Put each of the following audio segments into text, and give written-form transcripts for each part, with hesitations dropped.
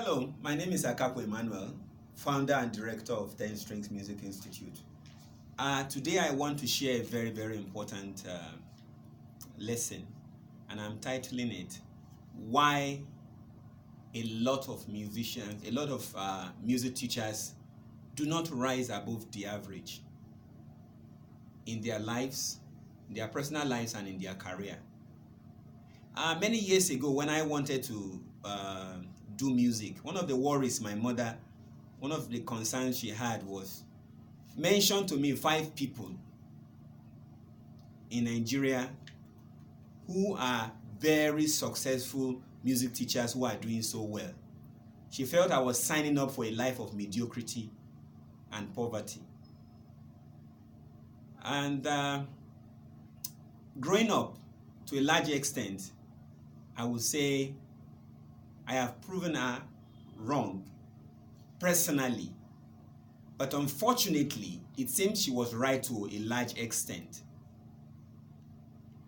Hello, my name is Akapo Emmanuel, founder and director of 10 Strings Music Institute. Today I want to share a very, very important lesson, and I'm titling it, Why a lot of musicians, a lot of music teachers do not rise above the average in their lives, in their personal lives, and in their career. Many years ago, when I wanted to do music, one of the worries my mother, one of the concerns she had was, mention to me 5 people in Nigeria who are very successful music teachers who are doing so well. She felt I was signing up for a life of mediocrity and poverty. And growing up, to a large extent, I would say I have proven her wrong personally. But unfortunately, it seems she was right to a large extent.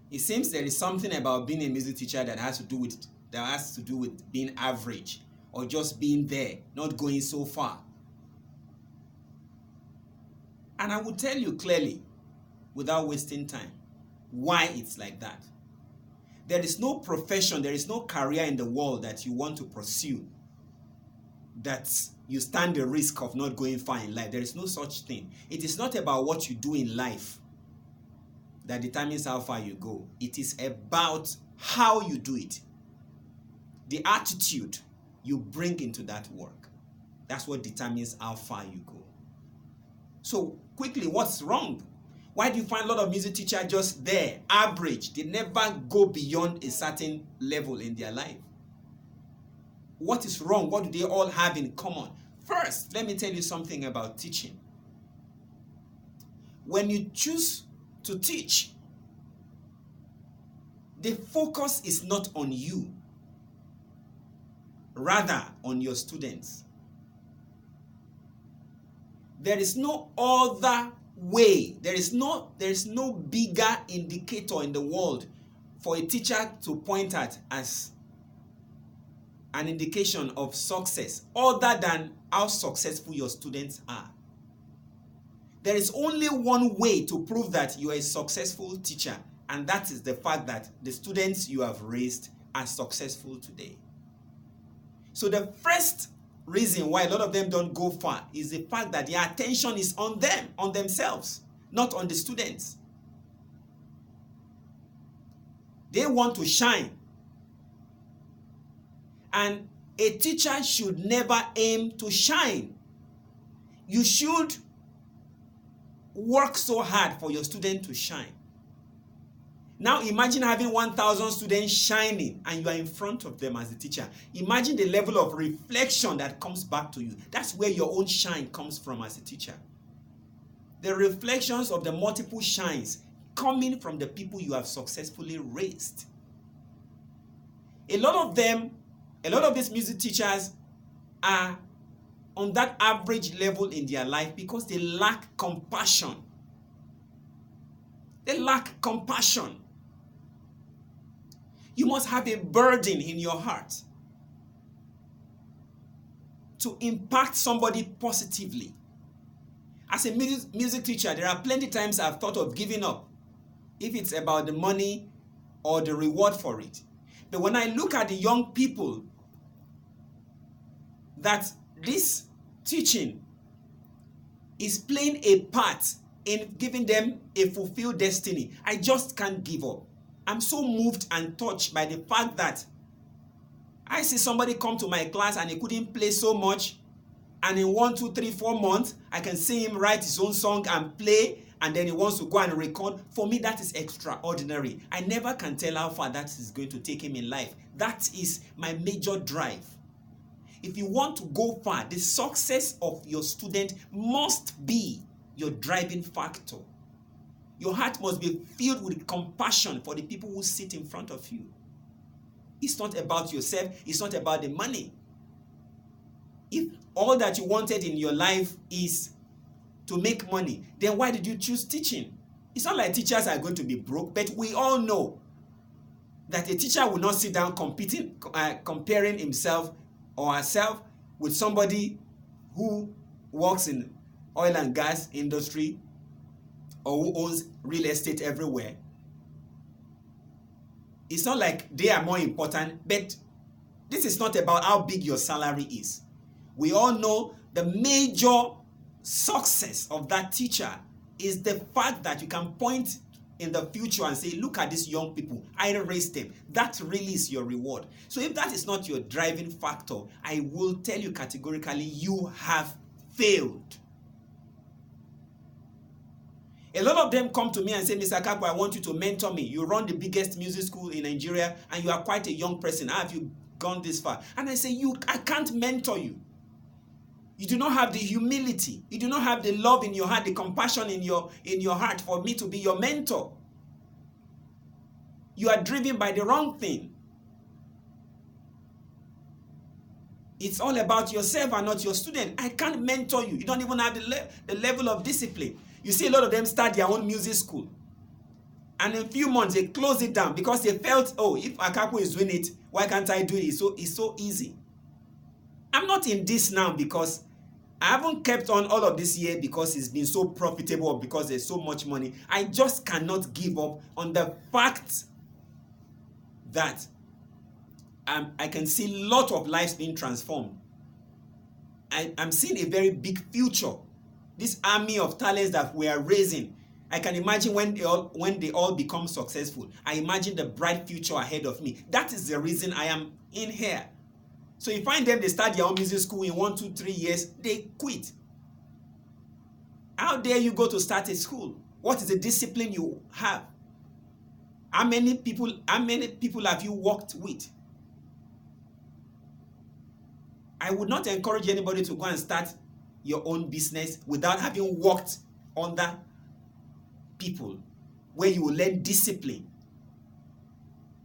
It seems there is something about being a music teacher that has to do with being average, or just being there, not going so far. And I will tell you clearly, without wasting time, why it's like that. There is no profession, there is no career in the world that you want to pursue that you stand the risk of not going far in life. There is no such thing. It is not about what you do in life that determines how far you go. It is about how you do it. The attitude you bring into that work. That's what determines how far you go. So quickly, what's wrong? Why do you find a lot of music teachers just there, average? They never go beyond a certain level in their life. What is wrong? What do they all have in common? First, let me tell you something about teaching. When you choose to teach, the focus is not on you, rather on your students. There is no other way. There is no bigger indicator in the world for a teacher to point at as an indication of success other than how successful your students are. There is only one way to prove that you are a successful teacher, and that is the fact that the students you have raised are successful today. So the first reason why a lot of them don't go far is the fact that their attention is on them, on themselves, not on the students. They want to shine. And a teacher should never aim to shine. You should work so hard for your student to shine. Now imagine having 1,000 students shining and you are in front of them as a teacher. Imagine the level of reflection that comes back to you. That's where your own shine comes from as a teacher. The reflections of the multiple shines coming from the people you have successfully raised. A lot of these music teachers are on that average level in their life because they lack compassion. They lack compassion. You must have a burden in your heart to impact somebody positively. As a music teacher, there are plenty of times I've thought of giving up if it's about the money or the reward for it. But when I look at the young people that this teaching is playing a part in giving them a fulfilled destiny, I just can't give up. I'm so moved and touched by the fact that I see somebody come to my class and he couldn't play so much, and in 1, 2, 3, 4 months, I can see him write his own song and play, and then he wants to go and record. For me, that is extraordinary. I never can tell how far that is going to take him in life. That is my major drive. If you want to go far, the success of your student must be your driving factor. Your heart must be filled with compassion for the people who sit in front of you. It's not about yourself. It's not about the money. If all that you wanted in your life is to make money, then why did you choose teaching? It's not like teachers are going to be broke, but we all know that a teacher will not sit down comparing himself or herself with somebody who works in oil and gas industry or who owns real estate everywhere. It's not like they are more important, but this is not about how big your salary is. We all know the major success of that teacher is the fact that you can point in the future and say, look at these young people, I raised them. That really is your reward. So if that is not your driving factor, I will tell you categorically, you have failed. A lot of them come to me and say, Mr. Akapo, I want you to mentor me. You run the biggest music school in Nigeria and you are quite a young person. How have you gone this far? And I say, I can't mentor you. You do not have the humility. You do not have the love in your heart, the compassion in your heart for me to be your mentor. You are driven by the wrong thing. It's all about yourself and not your student. I can't mentor you. You don't even have the level of discipline. You see a lot of them start their own music school. And in a few months, they close it down because they felt, oh, if Akapo is doing it, why can't I do it? It's so easy. I'm not in this now because I haven't kept on all of this year because it's been so profitable or because there's so much money. I just cannot give up on the fact that I can see a lot of lives being transformed. I'm seeing a very big future. This army of talents that we are raising, I can imagine when they all become successful. I imagine the bright future ahead of me. That is the reason I am in here. So you find them, they start their own music school in 1, 2, 3 years, they quit. How dare you go to start a school? What is the discipline you have? How many people have you worked with? I would not encourage anybody to go and start your own business without having worked under people where you will learn discipline.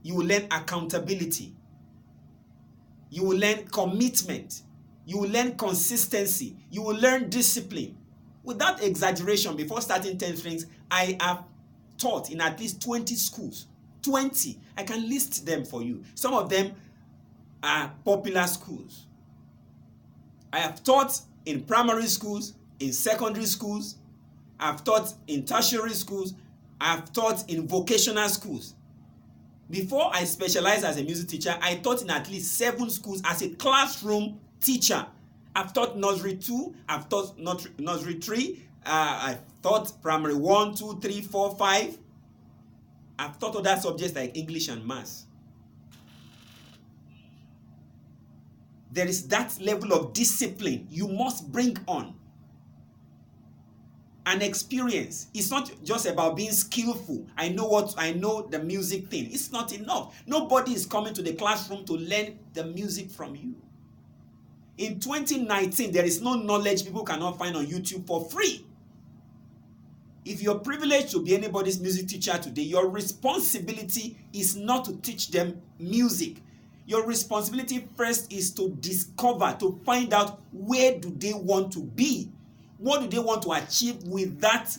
You will learn accountability. You will learn commitment. You will learn consistency. You will learn discipline. Without exaggeration, before starting 10 Strings, I have taught in at least 20 schools. 20. I can list them for you. Some of them are popular schools. I have taught in primary schools, in secondary schools. I have taught in tertiary schools. I have taught in vocational schools. Before I specialized as a music teacher, I taught in at least 7 schools as a classroom teacher. I've taught nursery 2, I've taught nursery 3, I've taught primary 1, 2, 3, 4, 5. I've taught other subjects like English and maths. There is that level of discipline you must bring on. An experience. It's not just about being skillful. I know the music thing. It's not enough. Nobody is coming to the classroom to learn the music from you. In 2019, there is no knowledge people cannot find on YouTube for free. If you're privileged to be anybody's music teacher today, your responsibility is not to teach them music. Your responsibility first is to discover, to find out where do they want to be. What do they want to achieve with that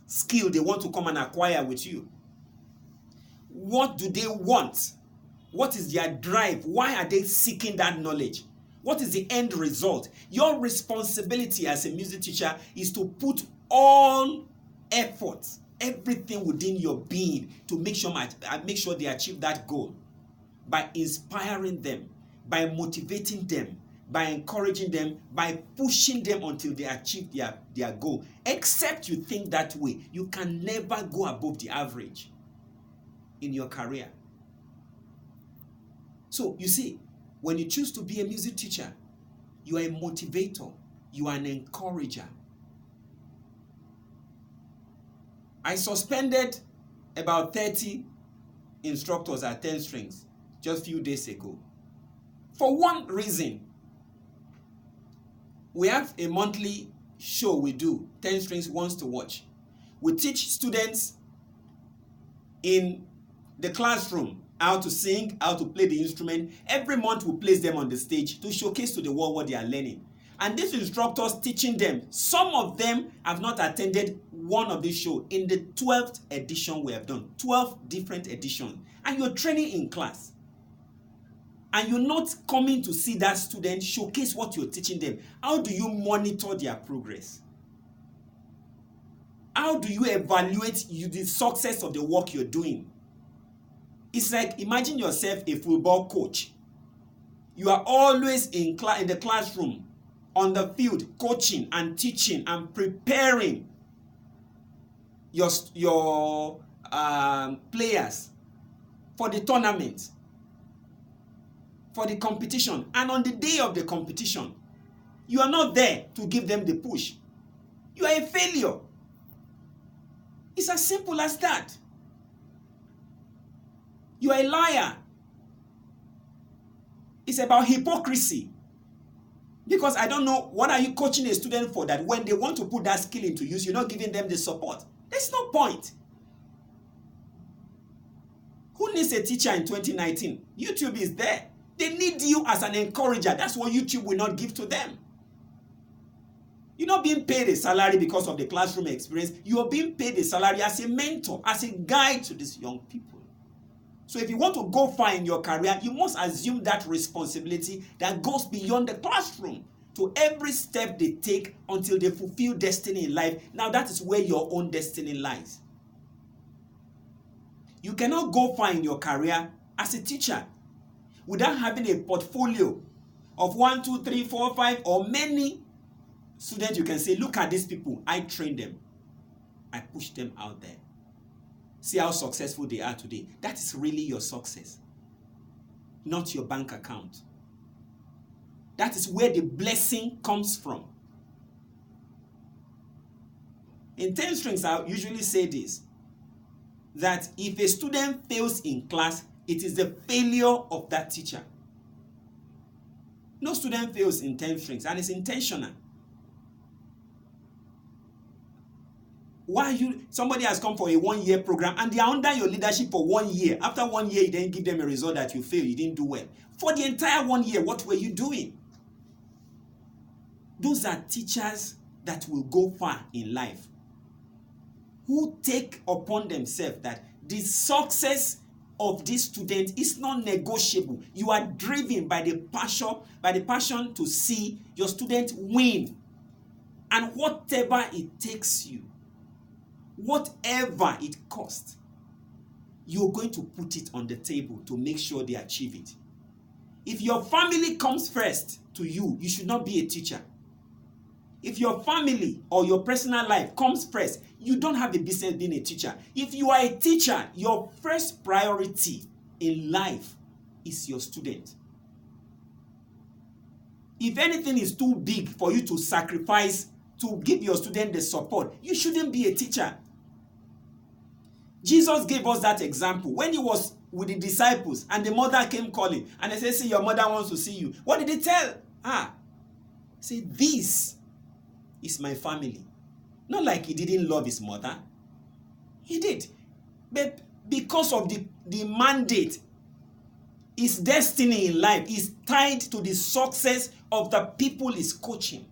skill they want to come and acquire with you? What do they want? What is their drive? Why are they seeking that knowledge? What is the end result? Your responsibility as a music teacher is to put all efforts, everything within your being to make sure they achieve that goal by inspiring them, by motivating them, by encouraging them, by pushing them until they achieve their goal. Except you think that way, you can never go above the average in your career. So you see, when you choose to be a music teacher, you are a motivator, you are an encourager. I suspended about 30 instructors at 10 Strings just a few days ago. For one reason. We have a monthly show we do, 10 Strings Wants to Watch. We teach students in the classroom how to sing, how to play the instrument. Every month we place them on the stage to showcase to the world what they are learning. And these instructors teaching them, some of them have not attended one of these shows. In the 12th edition we have done, 12 different editions. And you're training in class. and you're not coming to see that student showcase what you're teaching them, how do you monitor their progress? How do you evaluate the success of the work you're doing? It's like, imagine yourself a football coach. You are always in the classroom, on the field, coaching and teaching and preparing your players for the tournament, for the competition. And on the day of the competition, you are not there to give them the push. You are a failure. It's as simple as that. You are a liar. It's about hypocrisy. Because I don't know, what are you coaching a student for, that when they want to put that skill into use, you're not giving them the support? There's no point. Who needs a teacher in 2019? YouTube is there. They need you as an encourager. That's what YouTube will not give to them. You're not being paid a salary because of the classroom experience. You are being paid a salary as a mentor, as a guide to these young people. So if you want to go far in your career, you must assume that responsibility that goes beyond the classroom to every step they take until they fulfill destiny in life. Now that is where your own destiny lies. You cannot go far in your career as a teacher without having a portfolio of 1, 2, 3, 4, 5 or many students. You can say, look at these people, I trained them, I pushed them out there. See how successful they are today. That is really your success, not your bank account. That is where the blessing comes from. In 10 strings, I usually say this, that if a student fails in class, it is the failure of that teacher. No student fails in 10 strings, and it's intentional. Why somebody has come for a 1-year program and they are under your leadership for 1 year. After 1 year, you then give them a result that you failed, you didn't do well. For the entire 1 year, what were you doing? Those are teachers that will go far in life, who take upon themselves that the success of this student is not negotiable. You are driven by the passion to see your student win. And whatever it takes you, whatever it costs, you're going to put it on the table to make sure they achieve it. If your family comes first to you, you should not be a teacher. If your family or your personal life comes first, you don't have a business being a teacher. If you are a teacher, your first priority in life is your student. If anything is too big for you to sacrifice to give your student the support, you shouldn't be a teacher. Jesus gave us that example when he was with the disciples and the mother came calling and they said, see, your mother wants to see you. What did he tell? Say, this is my family. Not like he didn't love his mother. He did. But because of the mandate, his destiny in life is tied to the success of the people he's coaching.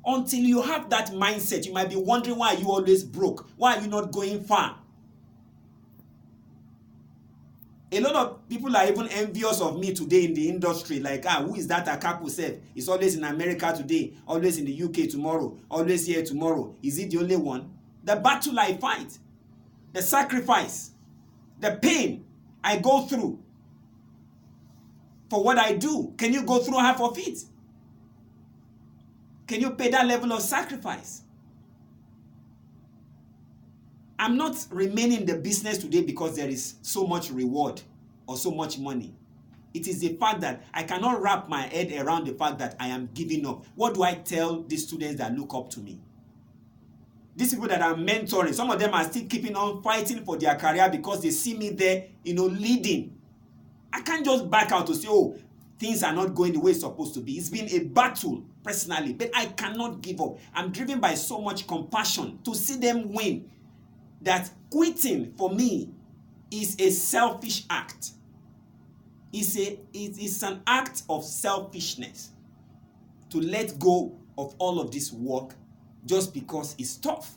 Until you have that mindset, you might be wondering, why are you always broke? Why are you not going far? A lot of people are even envious of me today in the industry. Like, who is that Akapo said? He's always in America today, always in the UK tomorrow, always here tomorrow. Is he the only one? The battle I fight, the sacrifice, the pain I go through for what I do. Can you go through half of it? Can you pay that level of sacrifice? I'm not remaining in the business today because there is so much reward or so much money. It is the fact that I cannot wrap my head around the fact that I am giving up. What do I tell these students that look up to me? These people that I'm mentoring, some of them are still keeping on fighting for their career because they see me there, leading. I can't just back out to say, oh, things are not going the way it's supposed to be. It's been a battle personally, but I cannot give up. I'm driven by so much compassion to see them win that quitting for me is a selfish act. It's an act of selfishness to let go of all of this work just because it's tough.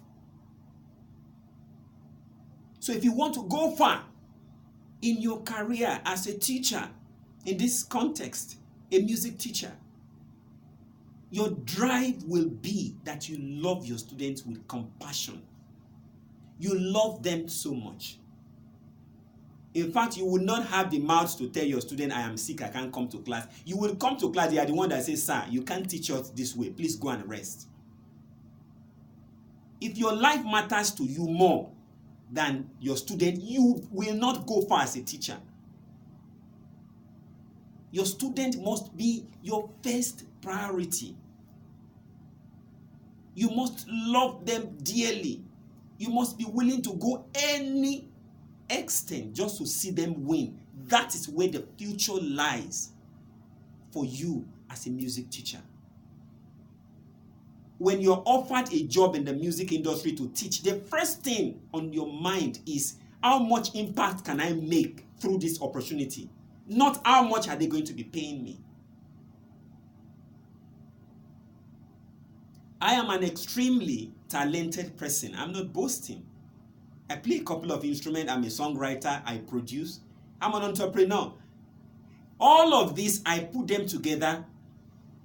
So if you want to go far, In your career as a teacher, in this context, a music teacher, your drive will be that you love your students with compassion. You love them so much. In fact, you will not have the mouth to tell your student, I am sick, I can't come to class. You will come to class, they are the one that says, sir, you can't teach us this way. Please go and rest. If your life matters to you more than your student, you will not go far as a teacher. Your student must be your first priority. You must love them dearly. You must be willing to go any extent just to see them win. That is where the future lies for you as a music teacher. When you're offered a job in the music industry to teach, the first thing on your mind is, how much impact can I make through this opportunity? Not how much are they going to be paying me. I am an extremely talented person. I'm not boasting. I play a couple of instruments. I'm a songwriter. I produce. I'm an entrepreneur. All of this, I put them together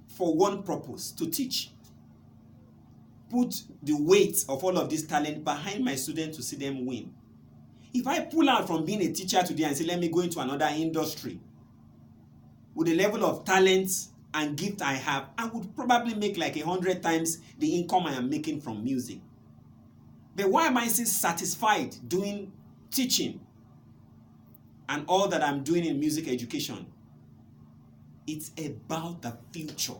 for one purpose, to teach. Put the weight of all of this talent behind my students to see them win. If I pull out from being a teacher today and say, let me go into another industry, with the level of talent and gift I have, I would probably make like 100 times the income I am making from music. But why am I still satisfied doing teaching and all that I'm doing in music education? It's about the future.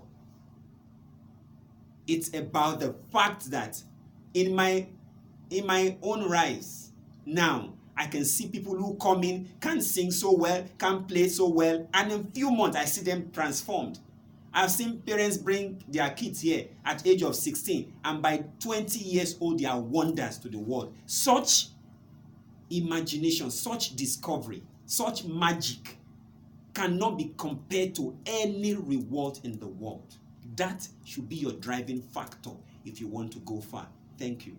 It's about the fact that in my own rise now, I can see people who come in, can sing so well, can play so well, and in a few months I see them transformed. I've seen parents bring their kids here at age of 16, and by 20 years old, they are wonders to the world. Such imagination, such discovery, such magic cannot be compared to any reward in the world. That should be your driving factor if you want to go far. Thank you.